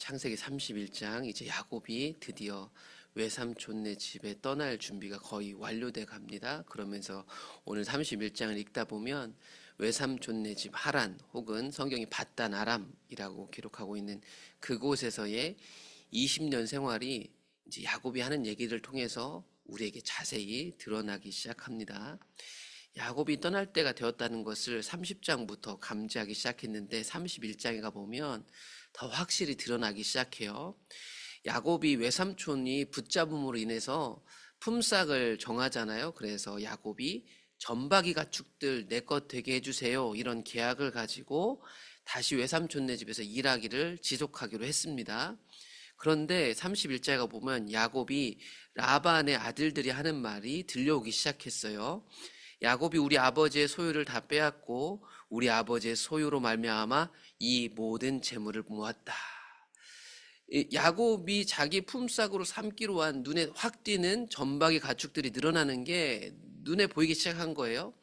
창세기 31장 이제 야곱이 드디어 외삼촌네 집에 떠날 준비가 거의 완료돼 갑니다. 그러면서 오늘 31장을 읽다 보면 외삼촌네 집 하란 혹은 성경이 밧단 아람이라고 기록하고 있는 그곳에서의 20년 생활이 이제 야곱이 하는 얘기를 통해서 우리에게 자세히 드러나기 시작합니다. 야곱이 떠날 때가 되었다는 것을 30장부터 감지하기 시작했는데 31장에 가보면 더 확실히 드러나기 시작해요. 야곱이 외삼촌이 붙잡음으로 인해서 품삯을 정하잖아요. 그래서 야곱이 전박이 가축들 내 것 되게 해주세요, 이런 계약을 가지고 다시 외삼촌네 집에서 일하기를 지속하기로 했습니다. 그런데 31장에 보면 야곱이 라반의 아들들이 하는 말이 들려오기 시작했어요. 야곱이 우리 아버지의 소유를 다 빼앗고 우리 아버지의 소유로 말미암아 이 모든 재물을 모았다. 야곱이 자기 품삯으로 삼기로 한 눈에 확 띄는 전박의 가축들이 늘어나는 게 눈에 보이기 시작한 거예요.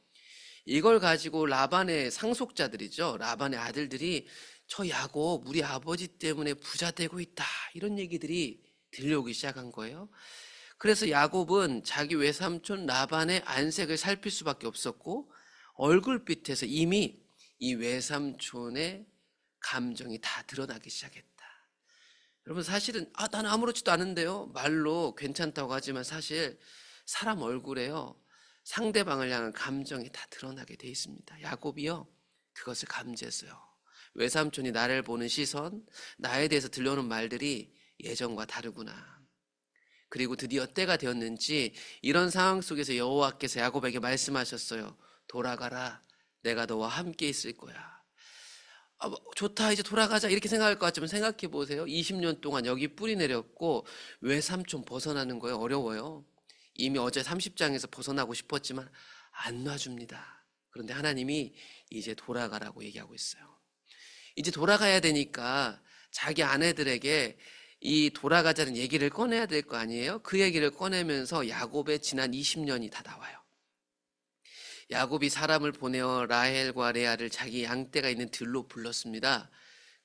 이걸 가지고 라반의 상속자들이죠, 라반의 아들들이 저 야곱 우리 아버지 때문에 부자 되고 있다, 이런 얘기들이 들려오기 시작한 거예요. 그래서 야곱은 자기 외삼촌 라반의 안색을 살필 수밖에 없었고 얼굴빛에서 이미 이 외삼촌의 감정이 다 드러나기 시작했다. 여러분, 사실은 나는 아무렇지도 않은데요, 말로 괜찮다고 하지만 사실 사람 얼굴에요, 상대방을 향한 감정이 다 드러나게 돼 있습니다. 야곱이요, 그것을 감지했어요. 외삼촌이 나를 보는 시선, 나에 대해서 들려오는 말들이 예전과 다르구나. 그리고 드디어 때가 되었는지 이런 상황 속에서 여호와께서 야곱에게 말씀하셨어요. 돌아가라, 내가 너와 함께 있을 거야. 좋다, 이제 돌아가자, 이렇게 생각할 것 같지만 생각해 보세요. 20년 동안 여기 뿌리 내렸고 외삼촌 벗어나는 거예요. 어려워요. 이미 어제 30장에서 벗어나고 싶었지만 안 놔줍니다. 그런데 하나님이 이제 돌아가라고 얘기하고 있어요. 이제 돌아가야 되니까 자기 아내들에게 이 돌아가자는 얘기를 꺼내야 될 거 아니에요? 그 얘기를 꺼내면서 야곱의 지난 20년이 다 나와요. 야곱이 사람을 보내어 라헬과 레아를 자기 양떼가 있는 들로 불렀습니다.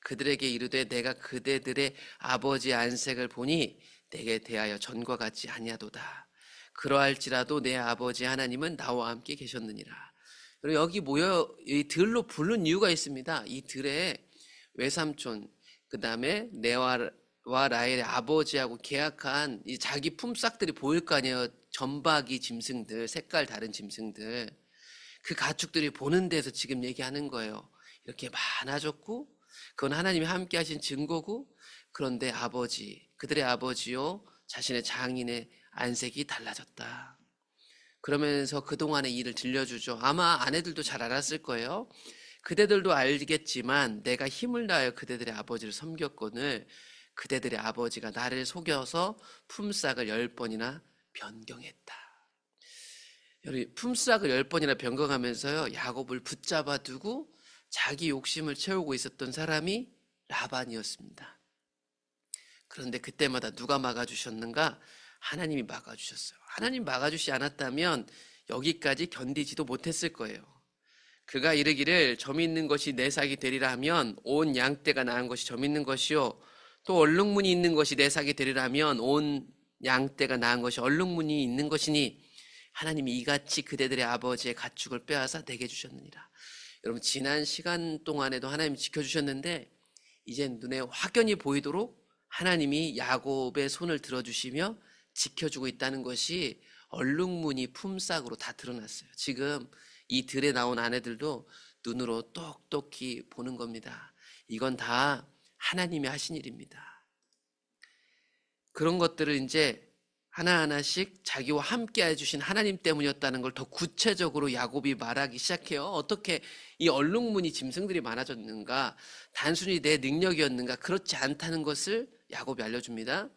그들에게 이르되 내가 그대들의 아버지 안색을 보니 내게 대하여 전과 같지 아니하도다. 그러할지라도 내 아버지 하나님은 나와 함께 계셨느니라. 여기 모여 이 들로 부른 이유가 있습니다. 이 들에 외삼촌, 그 다음에 레아와 라헬의 아버지하고 계약한 이 자기 품삯들이 보일 거 아니에요. 전박이 짐승들, 색깔 다른 짐승들, 그 가축들이 보는 데서 지금 얘기하는 거예요. 이렇게 많아졌고 그건 하나님이 함께 하신 증거고, 그런데 아버지, 그들의 아버지요, 자신의 장인의 안색이 달라졌다. 그러면서 그동안의 일을 들려주죠. 아마 아내들도 잘 알았을 거예요. 그대들도 알겠지만 내가 힘을 다하여 그대들의 아버지를 섬겼거늘 그대들의 아버지가 나를 속여서 품삯을 10번이나 변경했다. 여러분, 품삯을 10번이나 변경하면서요, 야곱을 붙잡아 두고 자기 욕심을 채우고 있었던 사람이 라반이었습니다. 그런데 그때마다 누가 막아주셨는가? 하나님이 막아주셨어요. 하나님 막아주시 않았다면 여기까지 견디지도 못했을 거예요. 그가 이르기를 점 있는 것이 내 삭이 되리라 하면 온 양떼가 낳은 것이 점 있는 것이요, 또 얼룩무늬 있는 것이 내 삭이 되리라 하면 온 양떼가 낳은 것이 얼룩무늬 있는 것이니 하나님이 이같이 그대들의 아버지의 가축을 빼앗아 내게 주셨느니라. 여러분, 지난 시간 동안에도 하나님이 지켜주셨는데 이젠 눈에 확연히 보이도록 하나님이 야곱의 손을 들어주시며 지켜주고 있다는 것이 얼룩무늬 품삯으로 다 드러났어요. 지금 이 들에 나온 아내들도 눈으로 똑똑히 보는 겁니다. 이건 다 하나님이 하신 일입니다. 그런 것들을 이제 하나하나씩 자기와 함께 해주신 하나님 때문이었다는 걸 더 구체적으로 야곱이 말하기 시작해요. 어떻게 이 얼룩무늬 짐승들이 많아졌는가? 단순히 내 능력이었는가? 그렇지 않다는 것을 야곱이 알려줍니다.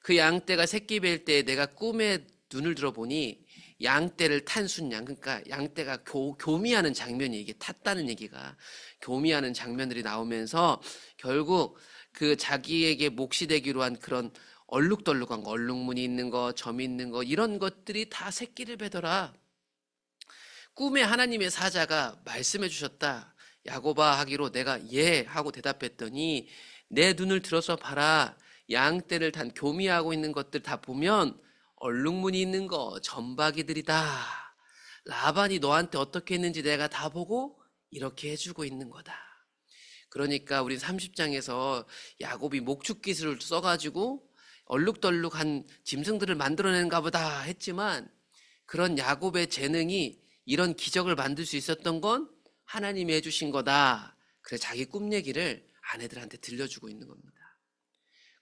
그 양떼가 새끼 뵐 때 내가 꿈에 눈을 들어보니 양떼를 탄 순양, 그러니까 양떼가 교미하는 장면이, 이게 탔다는 얘기가 교미하는 장면들이 나오면서 결국 그 자기에게 몫이 되기로 한 그런 얼룩덜룩한 거, 얼룩무늬 있는 거, 점이 있는 거, 이런 것들이 다 새끼를 베더라. 꿈에 하나님의 사자가 말씀해 주셨다. 야곱아 하기로 내가 예 하고 대답했더니 내 눈을 들어서 봐라. 양떼를 단 교미하고 있는 것들 다 보면 얼룩무늬 있는 거 점박이들이다. 라반이 너한테 어떻게 했는지 내가 다 보고 이렇게 해주고 있는 거다. 그러니까 우리 30장에서 야곱이 목축 기술을 써가지고 얼룩덜룩한 짐승들을 만들어내는가 보다 했지만, 그런 야곱의 재능이 이런 기적을 만들 수 있었던 건 하나님이 해주신 거다. 그래서 자기 꿈 얘기를 아내들한테 들려주고 있는 겁니다.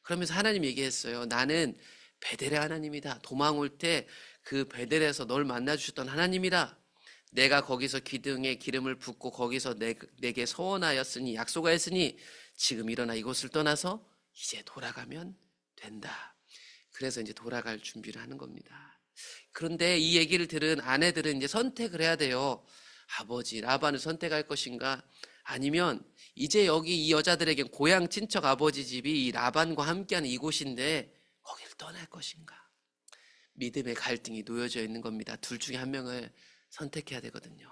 그러면서 하나님 얘기했어요. 나는 베델의 하나님이다. 도망 올 때 그 베델에서 널 만나주셨던 하나님이다. 내가 거기서 기둥에 기름을 붓고 거기서 내게 소원하였으니, 약속하였으니 지금 일어나 이곳을 떠나서 이제 돌아가면 된다. 그래서 이제 돌아갈 준비를 하는 겁니다. 그런데 이 얘기를 들은 아내들은 이제 선택을 해야 돼요. 아버지 라반을 선택할 것인가, 아니면 이제 여기 이 여자들에겐 고향 친척 아버지 집이 이 라반과 함께하는 이곳인데 거기를 떠날 것인가. 믿음의 갈등이 놓여져 있는 겁니다. 둘 중에 한 명을 선택해야 되거든요.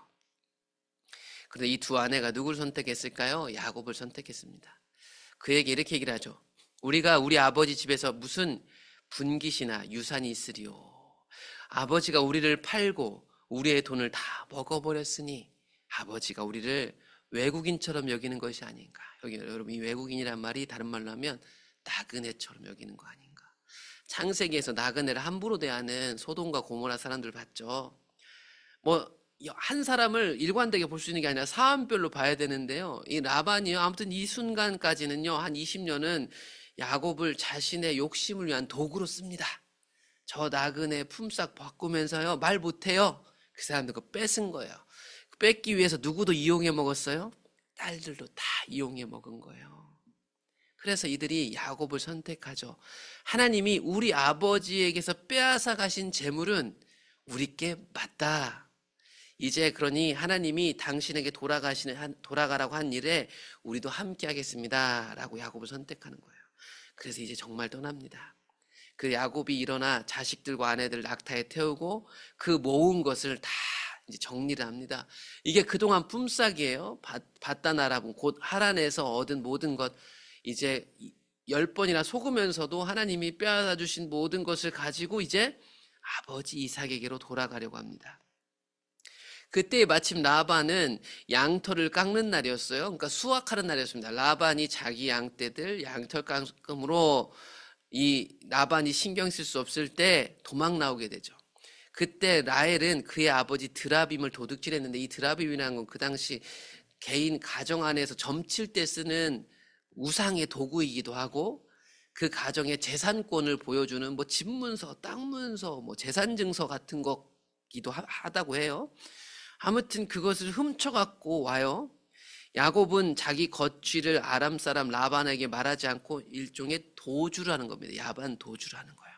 그런데 이 두 아내가 누구를 선택했을까요? 야곱을 선택했습니다. 그에게 이렇게 얘기를 하죠. 우리가 우리 아버지 집에서 무슨 분깃이나 유산이 있으리요. 아버지가 우리를 팔고 우리의 돈을 다 먹어버렸으니 아버지가 우리를 외국인처럼 여기는 것이 아닌가. 여기 여러분, 이 외국인이란 말이 다른 말로 하면 나그네처럼 여기는 거 아닌가. 창세기에서 나그네를 함부로 대하는 소돔과 고모라 사람들 봤죠. 한 사람을 일관되게 볼 수 있는 게 아니라 사안별로 봐야 되는데요. 이 라반이요, 아무튼 이 순간까지는요, 한 20년은 야곱을 자신의 욕심을 위한 도구로 씁니다. 저 나그네 품삯 바꾸면서요, 말 못해요. 그 사람들 그거 뺏은 거예요. 뺏기 위해서 누구도 이용해 먹었어요? 딸들도 다 이용해 먹은 거예요. 그래서 이들이 야곱을 선택하죠. 하나님이 우리 아버지에게서 빼앗아 가신 재물은 우리께 맞다. 이제 그러니 하나님이 당신에게 돌아가라고 한 일에 우리도 함께 하겠습니다 라고 야곱을 선택하는 거예요. 그래서 이제 정말 떠납니다. 그 야곱이 일어나 자식들과 아내들을 낙타에 태우고 그 모은 것을 다 이제 정리를 합니다. 이게 그동안 품삯이에요. 바다나라분 곧 하란에서 얻은 모든 것, 이제 10번이나 속으면서도 하나님이 빼앗아 주신 모든 것을 가지고 이제 아버지 이삭에게로 돌아가려고 합니다. 그때 마침 라반은 양털을 깎는 날이었어요. 그러니까 수확하는 날이었습니다. 라반이 자기 양떼들 양털 깎음으로 이 라반이 신경 쓸 수 없을 때 도망 나오게 되죠. 그때 라헬은 그의 아버지 드라빔을 도둑질했는데, 이 드라빔이라는 건 그 당시 개인 가정 안에서 점칠 때 쓰는 우상의 도구이기도 하고, 그 가정의 재산권을 보여주는 집문서, 땅문서, 재산증서 같은 거기도 하다고 해요. 아무튼 그것을 훔쳐갖고 와요. 야곱은 자기 거취를 아람 사람 라반에게 말하지 않고 일종의 도주라는 겁니다. 야반 도주라는 거예요.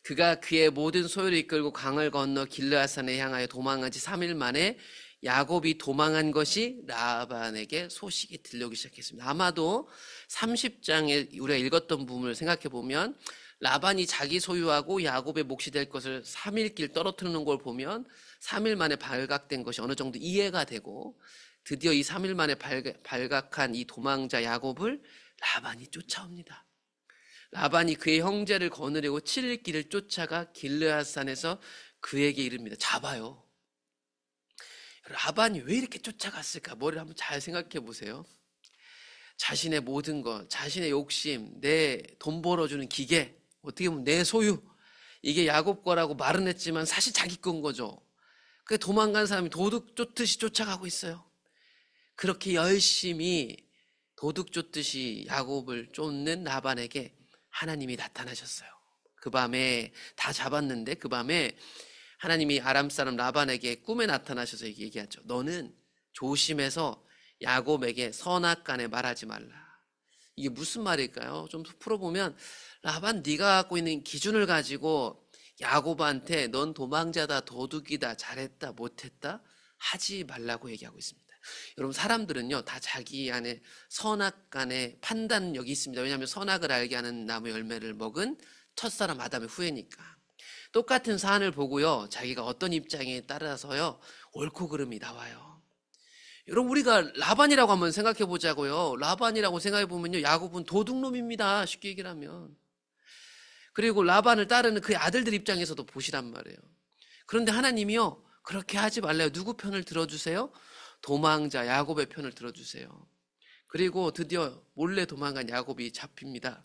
그가 그의 모든 소유를 이끌고 강을 건너 길르앗산에 향하여 도망한 지 3일 만에 야곱이 도망한 것이 라반에게 소식이 들려오기 시작했습니다. 아마도 30장에 우리가 읽었던 부분을 생각해 보면 라반이 자기 소유하고 야곱의 몫이 될 것을 3일 길 떨어뜨리는 걸 보면 3일 만에 발각된 것이 어느 정도 이해가 되고, 드디어 이 3일 만에 발각한 이 도망자 야곱을 라반이 쫓아옵니다. 라반이 그의 형제를 거느리고 7일 길을 쫓아가 길르앗산에서 그에게 이릅니다. 잡아요. 라반이 왜 이렇게 쫓아갔을까? 머리를 한번 잘 생각해 보세요. 자신의 모든 것, 자신의 욕심, 내 돈 벌어주는 기계, 어떻게 보면 내 소유, 이게 야곱 거라고 말은 했지만 사실 자기 건 거죠. 그 도망간 사람이 도둑 쫓듯이 쫓아가고 있어요. 그렇게 열심히 도둑 쫓듯이 야곱을 쫓는 라반에게 하나님이 나타나셨어요. 그 밤에 다 잡았는데 그 밤에 하나님이 아람 사람 라반에게 꿈에 나타나셔서 얘기하죠. 너는 조심해서 야곱에게 선악간에 말하지 말라. 이게 무슨 말일까요? 좀 풀어보면, 라반 네가 갖고 있는 기준을 가지고 야곱한테 넌 도망자다, 도둑이다, 잘했다, 못했다 하지 말라고 얘기하고 있습니다. 여러분, 사람들은요 다 자기 안에 선악간에 판단력이 있습니다. 왜냐하면 선악을 알게 하는 나무 열매를 먹은 첫사람 아담의 후예니까. 똑같은 사안을 보고요 자기가 어떤 입장에 따라서요 옳고 그름이 나와요. 여러분 우리가 라반이라고 한번 생각해 보자고요. 라반이라고 생각해 보면요, 야곱은 도둑놈입니다. 쉽게 얘기를 하면. 그리고 라반을 따르는 그의 아들들 입장에서도 보시란 말이에요. 그런데 하나님이요, 그렇게 하지 말래요. 누구 편을 들어주세요? 도망자 야곱의 편을 들어주세요. 그리고 드디어 몰래 도망간 야곱이 잡힙니다.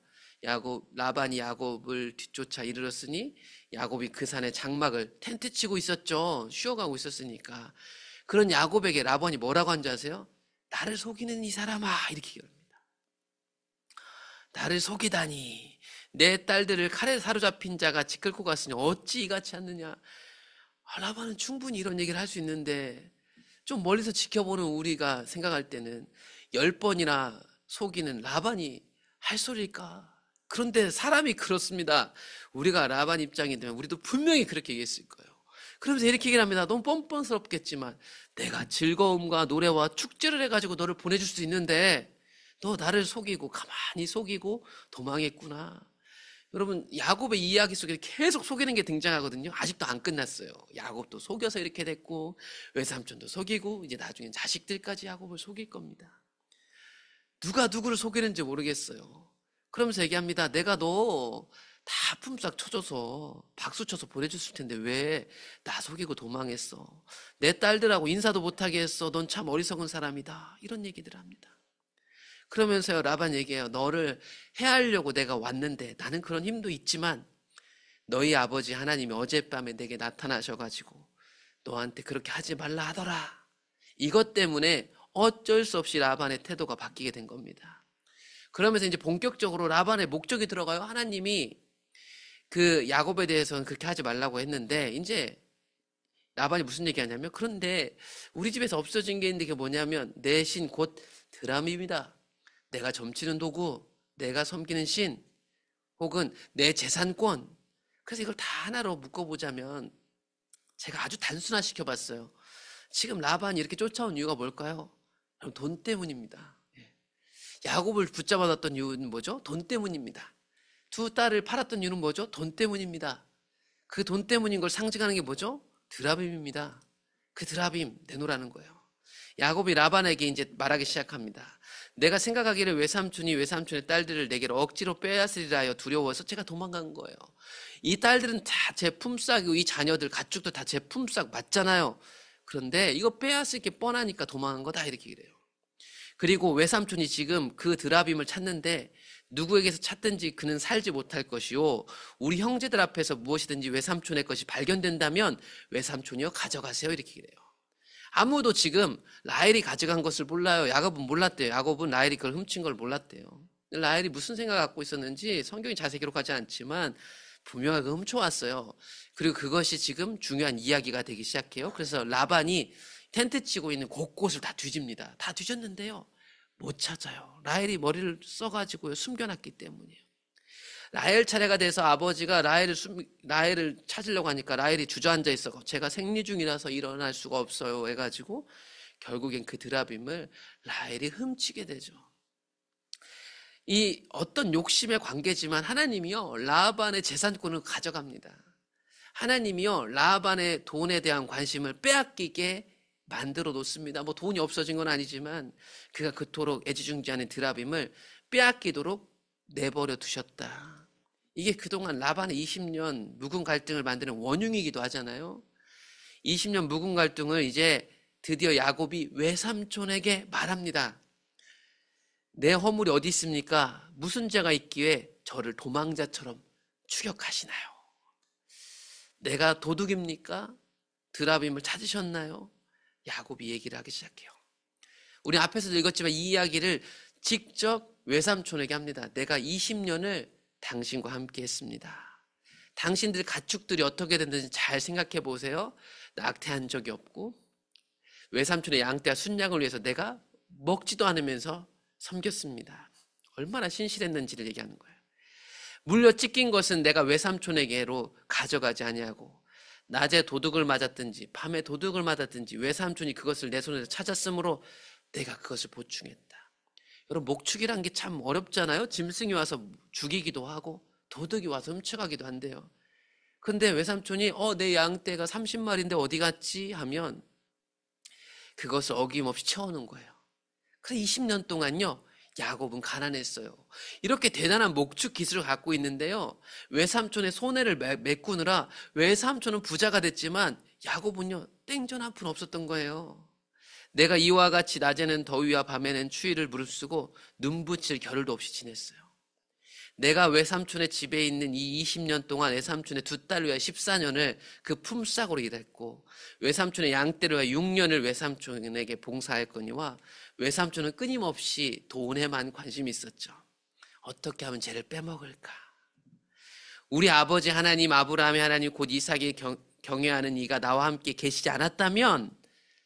라반이 야곱을 뒤쫓아 이르렀으니 야곱이 그 산에 장막을 텐트 치고 있었죠. 쉬어가고 있었으니까. 그런 야곱에게 라반이 뭐라고 한지 아세요? 나를 속이는 이 사람아, 이렇게 얘기합니다. 나를 속이다니, 내 딸들을 칼에 사로잡힌 자가 끌고 갔으니 어찌 이같이 않느냐. 라반은 충분히 이런 얘기를 할 수 있는데, 좀 멀리서 지켜보는 우리가 생각할 때는 10번이나 속이는 라반이 할 소리일까? 그런데 사람이 그렇습니다. 우리가 라반 입장이 되면 우리도 분명히 그렇게 얘기했을 거예요. 그러면서 이렇게 얘기를 합니다. 너무 뻔뻔스럽겠지만, 내가 즐거움과 노래와 축제를 해가지고 너를 보내줄 수 있는데 너 나를 속이고 가만히 속이고 도망했구나. 여러분, 야곱의 이야기 속에 계속 속이는 게 등장하거든요. 아직도 안 끝났어요. 야곱도 속여서 이렇게 됐고, 외삼촌도 속이고, 이제 나중엔 자식들까지 야곱을 속일 겁니다. 누가 누구를 속이는지 모르겠어요. 그러면서 얘기합니다. 내가 너 다 품삯 쳐줘서 박수 쳐서 보내줬을 텐데 왜 나 속이고 도망했어? 내 딸들하고 인사도 못하게 했어. 넌 참 어리석은 사람이다. 이런 얘기들 합니다. 그러면서요, 라반 얘기해요. 너를 해하려고 내가 왔는데 나는 그런 힘도 있지만 너희 아버지 하나님이 어젯밤에 내게 나타나셔가지고 너한테 그렇게 하지 말라 하더라. 이것 때문에 어쩔 수 없이 라반의 태도가 바뀌게 된 겁니다. 그러면서 이제 본격적으로 라반의 목적이 들어가요. 하나님이 그 야곱에 대해서는 그렇게 하지 말라고 했는데, 이제 라반이 무슨 얘기하냐면, 그런데 우리 집에서 없어진 게 있는데 그게 뭐냐면 내 신 곧 드람입니다. 내가 점치는 도구, 내가 섬기는 신, 혹은 내 재산권. 그래서 이걸 다 하나로 묶어보자면 제가 아주 단순화시켜봤어요. 지금 라반이 이렇게 쫓아온 이유가 뭘까요? 돈 때문입니다. 야곱을 붙잡아놨던 이유는 뭐죠? 돈 때문입니다. 두 딸을 팔았던 이유는 뭐죠? 돈 때문입니다. 그 돈 때문인 걸 상징하는 게 뭐죠? 드라빔입니다. 그 드라빔 내놓으라는 거예요. 야곱이 라반에게 이제 말하기 시작합니다. 내가 생각하기를 외삼촌의 딸들을 내게로 억지로 빼앗으리라 하여 두려워서 제가 도망간 거예요. 이 딸들은 다 제 품삯이고 이 자녀들 가축도 다 제 품삯 맞잖아요. 그런데 이거 빼앗을 게 뻔하니까 도망간 거다, 이렇게 그래요. 그리고 외삼촌이 지금 그 드라빔을 찾는데 누구에게서 찾든지 그는 살지 못할 것이요, 우리 형제들 앞에서 무엇이든지 외삼촌의 것이 발견된다면 외삼촌이요 가져가세요, 이렇게 그래요. 아무도 지금 라헬이 가져간 것을 몰라요. 야곱은 몰랐대요. 야곱은 라헬이 그걸 훔친 걸 몰랐대요. 라헬이 무슨 생각을 갖고 있었는지 성경이 자세히 기록하지 않지만 분명하게 훔쳐왔어요. 그리고 그것이 지금 중요한 이야기가 되기 시작해요. 그래서 라반이 텐트 치고 있는 곳곳을 다 뒤집니다. 다 뒤졌는데요, 못 찾아요. 라헬이 머리를 써가지고요 숨겨놨기 때문이에요. 라헬 차례가 돼서 아버지가 라헬을 찾으려고 하니까 라헬이 주저앉아 있어. 제가 생리 중이라서 일어날 수가 없어요 해가지고 결국엔 그 드라빔을 라헬이 훔치게 되죠. 이 어떤 욕심의 관계지만 하나님이요 라반의 재산권을 가져갑니다. 하나님이요 라반의 돈에 대한 관심을 빼앗기게 만들어 놓습니다. 뭐 돈이 없어진 건 아니지만 그가 그토록 애지중지하는 드라빔을 빼앗기도록 내버려 두셨다. 이게 그동안 라반의 20년 묵은 갈등을 만드는 원흉이기도 하잖아요. 20년 묵은 갈등을 이제 드디어 야곱이 외삼촌에게 말합니다. 내 허물이 어디 있습니까? 무슨 죄가 있기에 저를 도망자처럼 추격하시나요? 내가 도둑입니까? 드라빔을 찾으셨나요? 야곱이 얘기를 하기 시작해요. 우리 앞에서도 읽었지만 이 이야기를 직접 외삼촌에게 합니다. 내가 20년을 당신과 함께 했습니다. 당신들 가축들이 어떻게 됐는지 잘 생각해 보세요. 낙태한 적이 없고 외삼촌의 양떼와 순양을 위해서 내가 먹지도 않으면서 섬겼습니다. 얼마나 신실했는지를 얘기하는 거예요. 물려 찢긴 것은 내가 외삼촌에게로 가져가지 아니하고 낮에 도둑을 맞았든지 밤에 도둑을 맞았든지 외삼촌이 그것을 내 손에서 찾았으므로 내가 그것을 보충했다. 여러분, 목축이란 게 참 어렵잖아요. 짐승이 와서 죽이기도 하고 도둑이 와서 훔쳐가기도 한대요. 근데 외삼촌이 내 양떼가 30마리인데 어디 갔지 하면 그것을 어김없이 채워놓은 거예요. 그래서 20년 동안요, 야곱은 가난했어요. 이렇게 대단한 목축 기술을 갖고 있는데요, 외삼촌의 손해를 메꾸느라 외삼촌은 부자가 됐지만 야곱은요, 땡전 한 푼 없었던 거예요. 내가 이와 같이 낮에는 더위와 밤에는 추위를 무릅쓰고 눈붙일 겨를도 없이 지냈어요. 내가 외삼촌의 집에 있는 이 20년 동안 외삼촌의 두 딸 위하 14년을 그 품삯으로 일했고, 외삼촌의 양떼를 위하 6년을 외삼촌에게 봉사했거니와 외삼촌은 끊임없이 돈에만 관심이 있었죠. 어떻게 하면 쟤를 빼먹을까? 우리 아버지 하나님, 아브라함의 하나님, 곧 이삭이 경외하는 이가 나와 함께 계시지 않았다면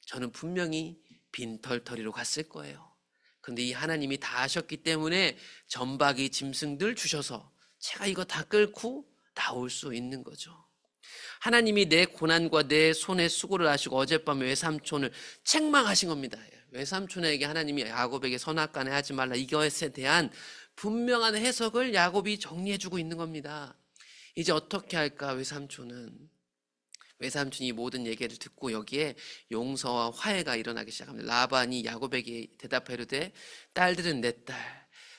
저는 분명히 빈털터리로 갔을 거예요. 근데 이 하나님이 다 하셨기 때문에 전박이 짐승들 주셔서 제가 이거 다 끌고 나올 수 있는 거죠. 하나님이 내 고난과 내 손의 수고를 하시고 어젯밤에 외삼촌을 책망하신 겁니다. 외삼촌에게 하나님이 야곱에게 선악간에 하지 말라, 이것에 대한 분명한 해석을 야곱이 정리해주고 있는 겁니다. 이제 어떻게 할까? 외삼촌이 모든 얘기를 듣고 여기에 용서와 화해가 일어나기 시작합니다. 라반이 야곱에게 대답하여 이르되 딸들은 내 딸,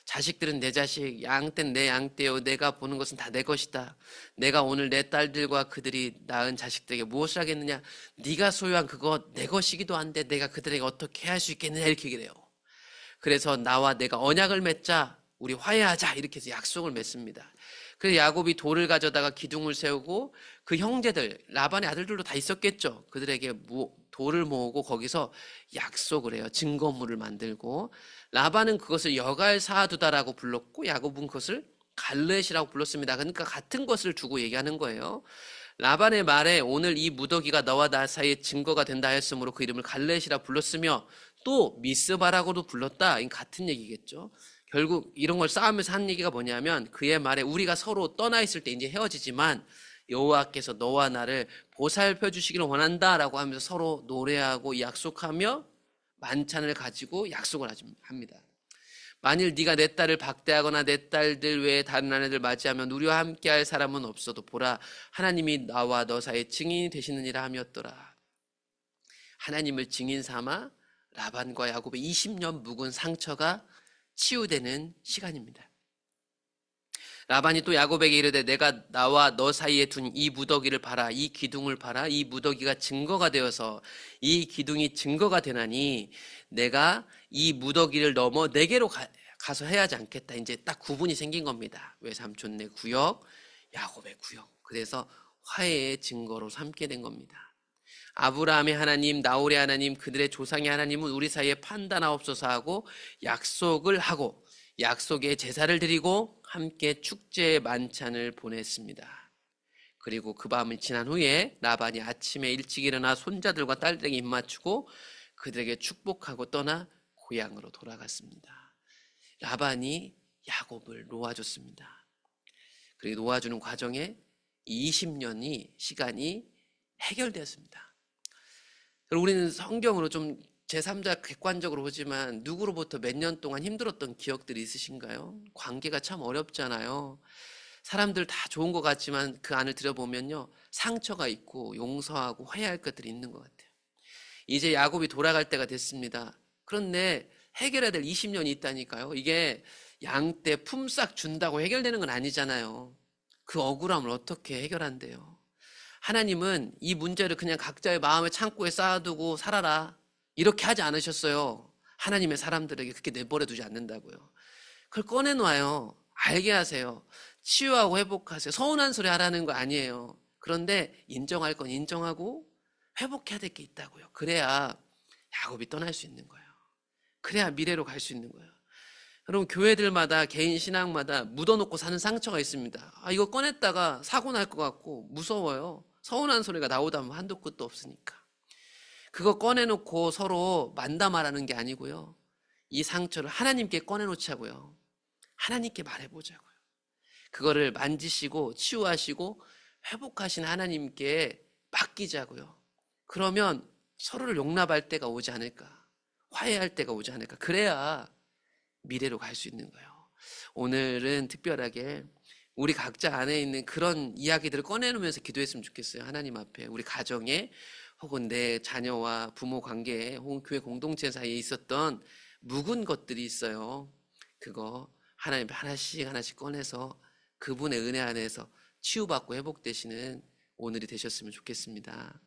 자식들은 내 자식, 양떼는 내 양떼요, 내가 보는 것은 다 내 것이다. 내가 오늘 내 딸들과 그들이 낳은 자식들에게 무엇을 하겠느냐? 네가 소유한 그거 내 것이기도 한데 내가 그들에게 어떻게 할 수 있겠느냐, 이렇게 얘기를 해요. 그래서 나와 내가 언약을 맺자, 우리 화해하자, 이렇게 해서 약속을 맺습니다. 그래서 야곱이 돌을 가져다가 기둥을 세우고 그 형제들, 라반의 아들들도 다 있었겠죠. 그들에게 돌을 모으고 거기서 약속을 해요. 증거물을 만들고, 라반은 그것을 여갈 사두다라고 불렀고 야곱은 그것을 갈렛이라고 불렀습니다. 그러니까 같은 것을 두고 얘기하는 거예요. 라반의 말에 오늘 이 무더기가 너와 나 사이에 증거가 된다 하였으므로 그 이름을 갈렛이라 불렀으며 또 미스바라고도 불렀다. 같은 얘기겠죠. 결국 이런 걸 쌓으면서 한 얘기가 뭐냐면, 그의 말에 우리가 서로 떠나 있을 때 이제 헤어지지만 여호와께서 너와 나를 보살펴 주시기를 원한다라고 하면서 서로 노래하고 약속하며 만찬을 가지고 약속을 합니다. 만일 네가 내 딸을 박대하거나 내 딸들 외에 다른 아내들 맞이하면 우리와 함께할 사람은 없어도 보라, 하나님이 나와 너 사이에 증인이 되시느니라 하였더라. 하나님을 증인 삼아 라반과 야곱의 20년 묵은 상처가 치유되는 시간입니다. 라반이 또 야곱에게 이르되 내가 나와 너 사이에 둔 이 무더기를 봐라, 이 기둥을 봐라. 이 무더기가 증거가 되어서 이 기둥이 증거가 되나니 내가 이 무더기를 넘어 내게로 가서 해야 하지 않겠다. 이제 딱 구분이 생긴 겁니다. 외삼촌 내 구역, 야곱의 구역. 그래서 화해의 증거로 삼게 된 겁니다. 아브라함의 하나님, 나홀의 하나님, 그들의 조상의 하나님은 우리 사이에 판단하옵소서 하고 약속을 하고 약속의 제사를 드리고 함께 축제의 만찬을 보냈습니다. 그리고 그 밤이 지난 후에 라반이 아침에 일찍 일어나 손자들과 딸들에게 입맞추고 그들에게 축복하고 떠나 고향으로 돌아갔습니다. 라반이 야곱을 놓아줬습니다. 그리고 놓아주는 과정에 20년이 시간이 해결되었습니다. 우리는 성경으로 좀 제3자 객관적으로 보지만 누구로부터 몇 년 동안 힘들었던 기억들이 있으신가요? 관계가 참 어렵잖아요. 사람들 다 좋은 것 같지만 그 안을 들여보면요, 상처가 있고 용서하고 화해할 것들이 있는 것 같아요. 이제 야곱이 돌아갈 때가 됐습니다. 그런데 해결해야 될 20년이 있다니까요. 이게 양떼 품삯 준다고 해결되는 건 아니잖아요. 그 억울함을 어떻게 해결한대요? 하나님은 이 문제를 그냥 각자의 마음의 창고에 쌓아두고 살아라, 이렇게 하지 않으셨어요. 하나님의 사람들에게 그렇게 내버려 두지 않는다고요. 그걸 꺼내놔요. 알게 하세요. 치유하고 회복하세요. 서운한 소리 하라는 거 아니에요. 그런데 인정할 건 인정하고 회복해야 될 게 있다고요. 그래야 야곱이 떠날 수 있는 거예요. 그래야 미래로 갈 수 있는 거예요. 여러분, 교회들마다 개인 신앙마다 묻어놓고 사는 상처가 있습니다. 이거 꺼냈다가 사고 날 것 같고 무서워요. 서운한 소리가 나오다 보면 한도 끝도 없으니까. 그거 꺼내놓고 서로 만담하라는 게 아니고요, 이 상처를 하나님께 꺼내놓자고요. 하나님께 말해보자고요. 그거를 만지시고 치유하시고 회복하신 하나님께 맡기자고요. 그러면 서로를 용납할 때가 오지 않을까, 화해할 때가 오지 않을까. 그래야 미래로 갈 수 있는 거예요. 오늘은 특별하게 우리 각자 안에 있는 그런 이야기들을 꺼내놓으면서 기도했으면 좋겠어요. 하나님 앞에 우리 가정에 혹은 내 자녀와 부모 관계 혹은 교회 공동체 사이에 있었던 묵은 것들이 있어요. 그거 하나님 하나씩 하나씩 꺼내서 그분의 은혜 안에서 치유받고 회복되시는 오늘이 되셨으면 좋겠습니다.